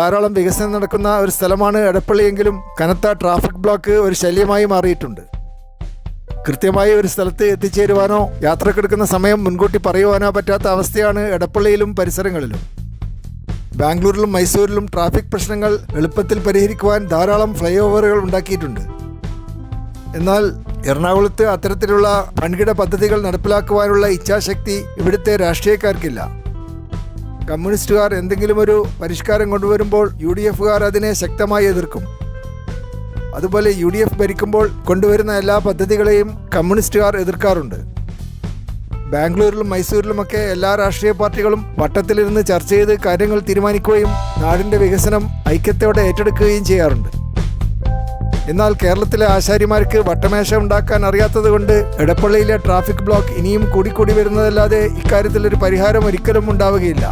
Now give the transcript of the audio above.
ധാരാളം വികസനം നടക്കുന്ന ഒരു സ്ഥലമാണ് എടപ്പള്ളിയെങ്കിലും കനത്ത ട്രാഫിക് ബ്ലോക്ക് ഒരു ശല്യമായി മാറിയിട്ടുണ്ട്. കൃത്യമായി ഒരു സ്ഥലത്ത് എത്തിച്ചേരുവാനോ യാത്രക്കെടുക്കുന്ന സമയം മുൻകൂട്ടി പറയുവാനോ പറ്റാത്ത അവസ്ഥയാണ് എടപ്പള്ളിയിലും പരിസരങ്ങളിലും. ബാംഗ്ലൂരിലും മൈസൂരിലും ട്രാഫിക് പ്രശ്നങ്ങൾ എളുപ്പത്തിൽ പരിഹരിക്കുവാൻ ധാരാളം ഫ്ലൈ ഓവറുകൾ ഉണ്ടാക്കിയിട്ടുണ്ട്. എന്നാൽ എറണാകുളത്ത് അത്തരത്തിലുള്ള വൻകിട പദ്ധതികൾ നടപ്പിലാക്കുവാനുള്ള ഇച്ഛാശക്തി ഇവിടുത്തെ രാഷ്ട്രീയക്കാർക്കില്ല. കമ്മ്യൂണിസ്റ്റുകാർ എന്തെങ്കിലും ഒരു പരിഷ്കാരം കൊണ്ടുവരുമ്പോൾ UDFകാർ അതിനെ ശക്തമായി എതിർക്കും. അതുപോലെ UDF ഭരിക്കുമ്പോൾ കൊണ്ടുവരുന്ന എല്ലാ പദ്ധതികളെയും കമ്മ്യൂണിസ്റ്റുകാർ എതിർക്കാറുണ്ട്. ബാംഗ്ലൂരിലും മൈസൂരിലുമൊക്കെ എല്ലാ രാഷ്ട്രീയ പാർട്ടികളും വട്ടത്തിലിരുന്ന് ചർച്ച ചെയ്ത് കാര്യങ്ങൾ തീരുമാനിക്കുകയും നാടിൻ്റെ വികസനം ഐക്യത്തോടെ ഏറ്റെടുക്കുകയും ചെയ്യാറുണ്ട്. എന്നാൽ കേരളത്തിലെ ആശാരിമാർക്ക് വട്ടമേശ ഉണ്ടാക്കാൻ അറിയാത്തത് കൊണ്ട് എടപ്പള്ളിയിലെ ട്രാഫിക് ബ്ലോക്ക് ഇനിയും കൂടിക്കൂടി വരുന്നതല്ലാതെ ഇക്കാര്യത്തിലൊരു പരിഹാരം ഒരിക്കലും ഉണ്ടാവുകയില്ല.